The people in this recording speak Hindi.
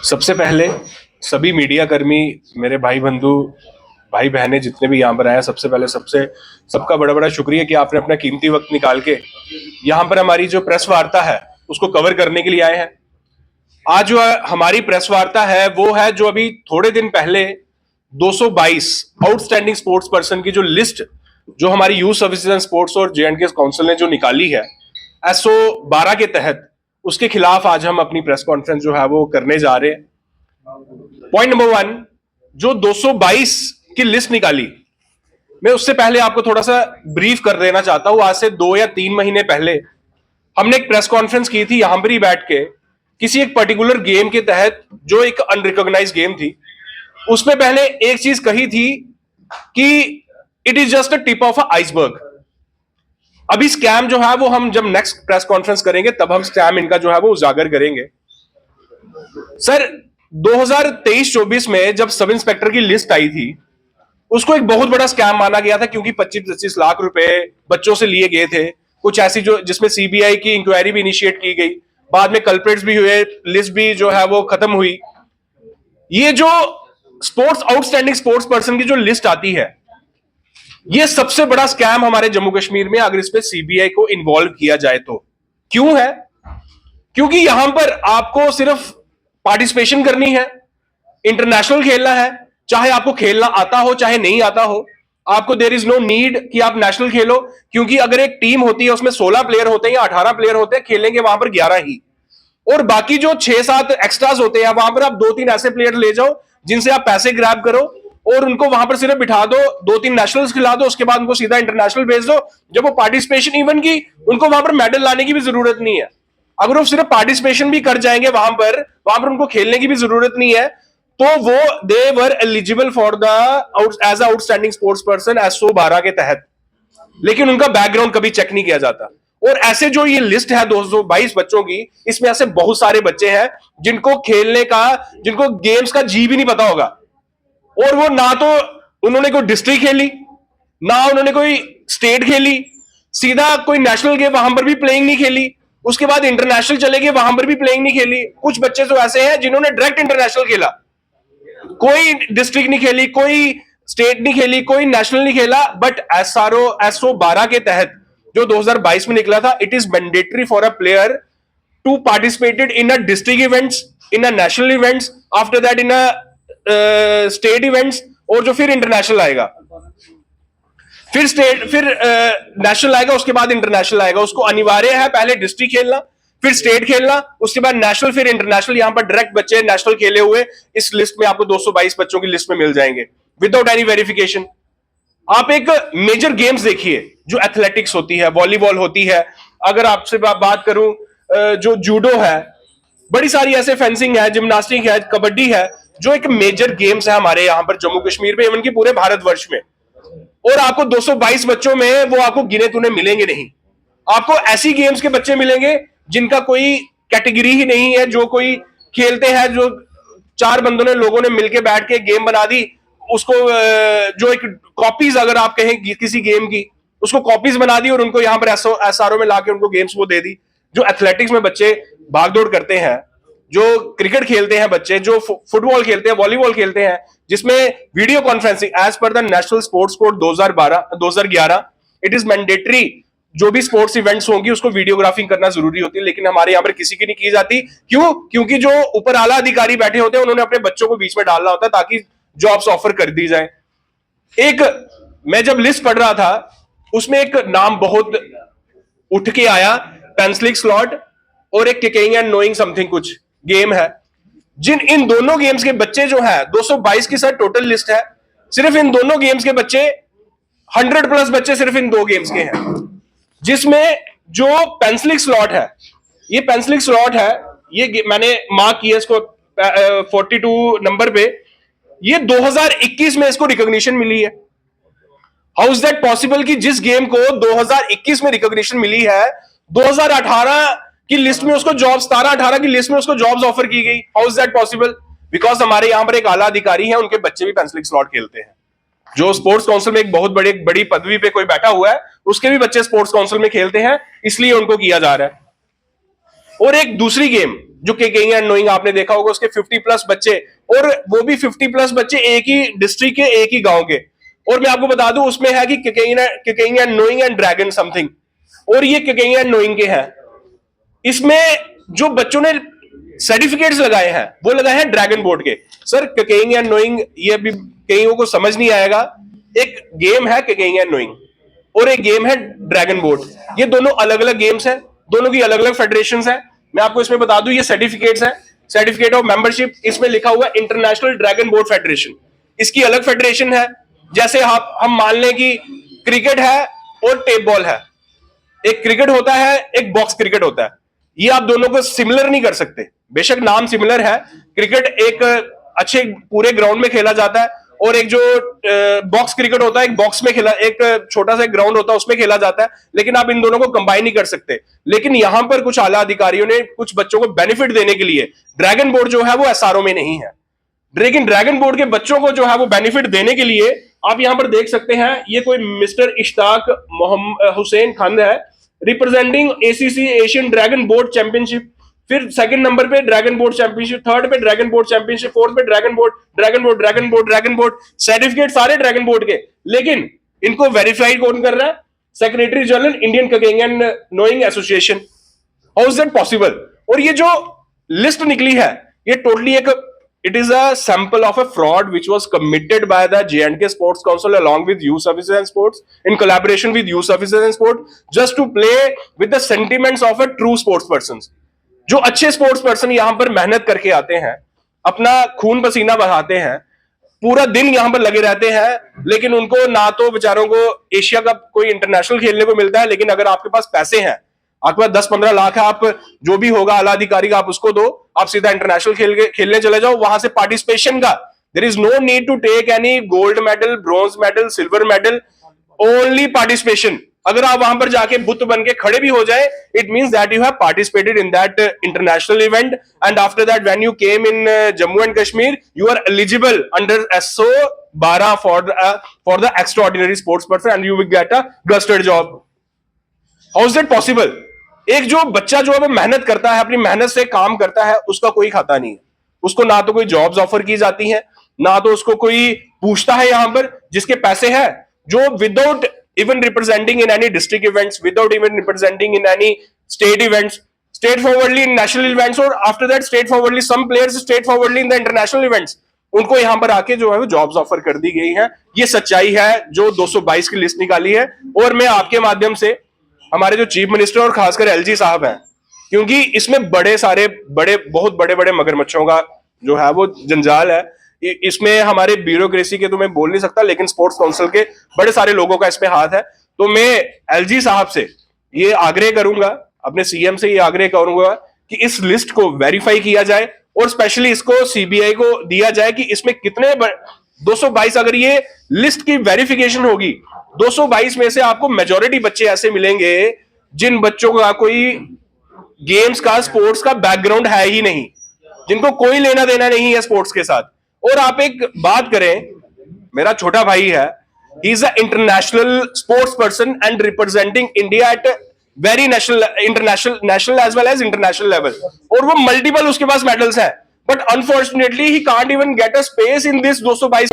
सबसे पहले सभी मीडिया कर्मी, मेरे भाई बंधु, भाई बहनें जितने भी यहाँ पर आए, सबसे पहले सबका बड़ा बड़ा शुक्रिया कि आपने अपना कीमती वक्त निकाल के यहाँ पर हमारी जो प्रेस वार्ता है उसको कवर करने के लिए आए हैं। आज जो हमारी प्रेस वार्ता है वो है जो अभी थोड़े दिन पहले 222 आउटस्टैंडिंग स्पोर्ट्स पर्सन की जो लिस्ट जो हमारी यूथ सर्विसेज एंड स्पोर्ट्स और जे&के काउंसिल ने जो निकाली है एसओ 12 के तहत, उसके खिलाफ आज हम अपनी प्रेस कॉन्फ्रेंस जो है वो करने जा रहे हैं। पॉइंट नंबर 1, जो 222 की लिस्ट निकाली, मैं उससे पहले आपको थोड़ा सा ब्रीफ कर देना चाहता हूं। आज से 2 या 3 महीने पहले हमने एक प्रेस कॉन्फ्रेंस की थी यहां पर ही बैठ के, किसी एक पर्टिकुलर गेम के तहत जो एक अनरिकॉग्नाइज गेम थी। उसमें पहले एक चीज कही थी कि it is just a tip of a iceberg. अभी स्कैम जो है वो हम जब नेक्स्ट प्रेस कॉन्फ्रेंस करेंगे तब हम स्कैम इनका जो है वो उजागर करेंगे। सर 2023-24 में जब सब इंस्पेक्टर की लिस्ट आई थी, उसको एक बहुत बड़ा स्कैम माना गया था क्योंकि 25-25 लाख रुपए बच्चों से लिए गए थे। कुछ ऐसी जो जिसमें सीबीआई की इंक्वायरी भी इनिशिएट की गई, बाद में कल्प्रिट्स भी हुए, लिस्ट भी जो है वो खत्म हुई। ये जो स्पोर्ट्स आउटस्टैंडिंग स्पोर्ट्स पर्सन की जो लिस्ट आती है, ये सबसे बड़ा स्कैम हमारे जम्मू कश्मीर में, अगर इस पे सीबीआई को इन्वॉल्व किया जाए तो। क्यों है? क्योंकि यहां पर आपको सिर्फ पार्टिसिपेशन करनी है, इंटरनेशनल खेलना है, चाहे आपको खेलना आता हो चाहे नहीं आता हो। आपको देयर इज नो नीड कि आप नेशनल खेलो, क्योंकि अगर एक टीम होती है उसमें 16 प्लेयर होते हैं या 18 प्लेयर होते हैं, खेलेंगे वहां पर 11 ही, और बाकी जो 6-7 एक्स्ट्रास होते हैं वहां पर आप 2-3 ऐसे प्लेयर ले जाओ जिनसे आप पैसे ग्रैब करो और उनको वहां पर सिर्फ बिठा दो, 2-3 नेशनल्स खिला दो, उसके बाद उनको सीधा इंटरनेशनल भेज दो। जब वो पार्टिसिपेशन इवन की, उनको वहां पर मेडल लाने की भी जरूरत नहीं है। अगर वो सिर्फ पार्टिसिपेशन भी कर जाएंगे वहां पर उनको खेलने की भी जरूरत नहीं है, तो वो they were eligible for the as outstanding sports person SO 12 के तहत। लेकिन उनका बैकग्राउंड कभी चेक नहीं किया जाता। और ऐसे जो ये लिस्ट है 222 बच्चों की, इसमें ऐसे बहुत सारे बच्चे हैं जिनको खेलने का, जिनको गेम्स का जी भी नहीं पता होगा, और वो ना तो उन्होंने कोई डिस्ट्रिक्ट खेली, ना उन्होंने कोई स्टेट खेली, सीधा कोई नेशनल गेम वहां पर भी प्लेइंग नहीं खेली, उसके बाद इंटरनेशनल चले गए, वहां पर भी प्लेइंग नहीं खेली। कुछ बच्चे तो ऐसे हैं जिन्होंने डायरेक्ट इंटरनेशनल खेला, कोई डिस्ट्रिक्ट नहीं खेली, कोई स्टेट नहीं खेली, कोई नेशनल नहीं खेला। बट एसओ 12 के तहत जो 2022 में निकला था, it is mandatory for a player to participated in a district events, in a national events, after that in a state events, और जो फिर इंटरनेशनल आएगा, फिर स्टेट, फिर नेशनल आएगा, उसके बाद इंटरनेशनल आएगा। उसको अनिवार्य है पहले डिस्ट्रिक्ट खेलना, फिर स्टेट खेलना, उसके बाद नेशनल, फिर इंटरनेशनल। यहां पर डायरेक्ट बच्चे नेशनल खेले हुए इस लिस्ट में आपको 222 बच्चों की लिस्ट में मिल जाएंगे विदाउट एनी वेरिफिकेशन। आप एक मेजर गेम्स देखिए जो एथलेटिक्स होती है, वॉलीबॉल होती है, अगर आपसे बात करूं जो जूडो है, बड़ी सारी ऐसे, फेंसिंग है, जिम्नास्टिक है, कबड्डी है, जो एक मेजर गेम्स है हमारे यहां पर जम्मू कश्मीर में, इवन की पूरे भारतवर्ष में। और आपको 222 बच्चों में वो आपको गिने तूने मिलेंगे नहीं। आपको ऐसी गेम्स के बच्चे मिलेंगे जिनका कोई कैटेगरी ही नहीं है, जो कोई खेलते हैं, जो 4 बंदों ने, लोगों ने मिलकर बैठ के गेम बना दी, उसको जो एक कॉपीज, अगर आप कहें किसी गेम की, उसको कॉपीज बना दी और उनको यहां पर एसआरओ में लाके उनको गेम्स वो दे दी। जो एथलेटिक्स में बच्चे भागदौड़ करते हैं, जो क्रिकेट खेलते हैं बच्चे, जो फुटबॉल खेलते हैं, वॉलीबॉल खेलते हैं, जिसमें video conferencing as per the national sports code 2011 it is mandatory, जो भी स्पोर्ट्स इवेंट्स होंगी उसको वीडियोग्राफिंग करना जरूरी होती है। लेकिन हमारे यहां पर किसी की नहीं की जाती। क्यों? क्योंकि जो ऊपर आला अधिकारी बैठे होते हैं उन्होंने अपने बच्चों को बीच में डालना होता है ताकि जॉब्स ऑफर कर दी जाए। एक, मैं जब लिस्ट पढ़ रहा था उसमें एक नाम बहुत उठ के आया, पेंसिलिक स्लॉट, और एक किकिंग एंड नोइंग समथिंग कुछ गेम है। इन दोनों गेम्स के बच्चे जो है 222 की सर टोटल लिस्ट है, सिर्फ इन दोनों गेम्स के बच्चे 100+ बच्चे सिर्फ इन 2 गेम्स के हैं। जिसमें जो पेंसिलिक स्लॉट है, ये पेंसिलिक स्लॉट है, ये मैंने मार्क किया इसको 42 नंबर पे, ये 2021 में इसको रिकॉग्निशन मिली है। हाउ इज दैट पॉसिबल कि जिस गेम को 2021 में रिकॉग्निशन मिली है, 2018 की लिस्ट में उसको जॉब, 17-18 की लिस्ट में उसको जॉब्स ऑफर की गई। How is that possible? Because हमारे यहां पर एक आला अधिकारी है, उनके बच्चे भी पेंसिलिक स्लॉट खेलते हैं। जो स्पोर्ट्स काउंसिल में एक बहुत बड़ी पदवी पे कोई बैठा हुआ है, उसके भी बच्चे स्पोर्ट्स काउंसिल में खेलते हैं, इसलिए उनको किया जा रहा है। और एक दूसरी गेम जो किकिंग एंड नोइंग आपने देखा होगा, उसके 50+ बच्चे, और वो भी 50+ बच्चे एक ही डिस्ट्रिक्ट के, एक ही गांव के। और मैं आपको बता दूं उसमें है कि kicking and knowing and dragon something, और ये किकिंग एंड नोइंग के हैं। इसमें जो बच्चों ने सर्टिफिकेट्स लगाए हैं वो लगाए हैं ड्रैगन बोर्ड के। सर किकिंग एंड नोइंग ये अभी कईयों को समझ नहीं आएगा, एक गेम है किकिंग एंड नोइंग और एक गेम है ड्रैगन बोर्ड। ये दोनों अलग अलग गेम्स हैं, दोनों की अलग अलग फेडरेशंस हैं। मैं आपको इसमें बता दूं ये सर्टिफिकेट्स हैं, सर्टिफिकेट ऑफ मेंबरशिप, इसमें लिखा हुआ है इंटरनेशनल ड्रैगन बोर्ड फेडरेशन। इसकी अलग फेडरेशन है। जैसे हम मान लें कि क्रिकेट है और टेप बॉल है, एक क्रिकेट होता है, एक बॉक्स क्रिकेट होता है, ये आप दोनों को सिमिलर नहीं कर सकते। बेशक नाम सिमिलर है, क्रिकेट एक अच्छे पूरे ग्राउंड में खेला जाता है, और एक जो बॉक्स क्रिकेट होता है एक बॉक्स में खेला, एक छोटा सा ग्राउंड होता है उसमें खेला जाता है, लेकिन आप इन दोनों को कंबाइन नहीं कर सकते। लेकिन यहां पर कुछ आला अधिकारियों ने कुछ बच्चों को बेनिफिट देने के लिए ड्रैगन बोर्ड जो है वो एसआरओ में नहीं है, लेकिन ड्रैगन बोर्ड के बच्चों को जो है वो बेनिफिट देने के लिए आप यहां पर देख सकते हैं, ये कोई मिस्टर इश्ताक हुसैन खान है, representing ACC Asian dragon board championship, फिर सेकंड नंबर पे ड्रैगन बोर्ड चैंपियनशिप, थर्ड पे ड्रैगन बोर्ड चैंपियनशिप, फोर्थ पे dragon board, dragon board, dragon board, dragon board, certificate सारे ड्रैगन बोर्ड के। लेकिन इनको वेरीफाई कौन कर रहा है? Secretary general Indian kicking and knowing association. How is that possible? और ये जो लिस्ट निकली है ये टोटली एक it is a sample of a fraud which was committed by the J&K Sports Council along with Youth Services and Sports in collaboration with Youth Services and Sports just to play with the sentiments of a true sports persons। जो अच्छे स्पोर्ट्स पर्सन यहां पर मेहनत करके आते हैं, अपना खून पसीना बहाते हैं, पूरा दिन यहां पर लगे रहते हैं, लेकिन उनको ना तो बेचारों को एशिया कप कोई इंटरनेशनल खेलने को मिलता है, लेकिन अगर आपके पास पैसे हैं, आपके पास 10-15 लाख है, आप जो भी होगा आला अधिकारी का आप उसको दो, आप सीधा इंटरनेशनल खेलने चले जाओ, वहां से पार्टिसिपेशन का there is no need to take any gold medal, bronze medal, silver medal, only participation. अगर आप वहां पर जाके बुत बन के खड़े भी हो जाए, it means that you have participated in that international event, and after that when you came in Jammu and Kashmir you are eligible under SO 12 for the extraordinary sports person and you will get a gazetted job. How is that possible? एक जो बच्चा जो है मेहनत करता है, अपनी मेहनत से काम करता है, उसका कोई खाता नहीं है, उसको ना तो कोई जॉब्स ऑफर की जाती हैं, ना तो उसको कोई पूछता है यहां पर। जिसके पैसे हैं, जो without even representing in any district events, without even representing in any state events, state forwardly in national events, और after that state forwardly some players state forwardly in the international events, उनको यहां पर आके जो है वो जॉब्स ऑफर कर दी गई हैं। ये सच्चाई है जो 222 की लिस्ट निकाली है। और मैं आपके माध्यम से हमारे जो चीफ मिनिस्टर और खासकर एलजी साहब हैं, क्योंकि इसमें बहुत बड़े बड़े मगरमच्छों का जो है वो जंजाल है, इसमें हमारे ब्यूरोक्रेसी के तो मैं बोल नहीं सकता, लेकिन स्पोर्ट्स काउंसिल के बड़े सारे लोगों का इसमें हाथ है। तो मैं एलजी साहब से ये आग्रह करूंगा, अपने सीएम से ये आग्रह करूंगा कि इस लिस्ट को वेरीफाई किया जाए और स्पेशली इसको सीबीआई को दिया जाए कि इसमें कितने 222, अगर ये लिस्ट की वेरिफिकेशन होगी, 222 में से आपको मेजॉरिटी बच्चे ऐसे मिलेंगे जिन बच्चों का कोई गेम्स का, स्पोर्ट्स का बैकग्राउंड है ही नहीं, जिनको कोई लेना देना नहीं है स्पोर्ट्स के साथ। और आप एक बात करें, मेरा छोटा भाई है, he is a international sports person and representing India at very national as well as international level, और वो मल्टीपल उसके पास मेडल्स हैं, but unfortunately he can't even get a space in this 222।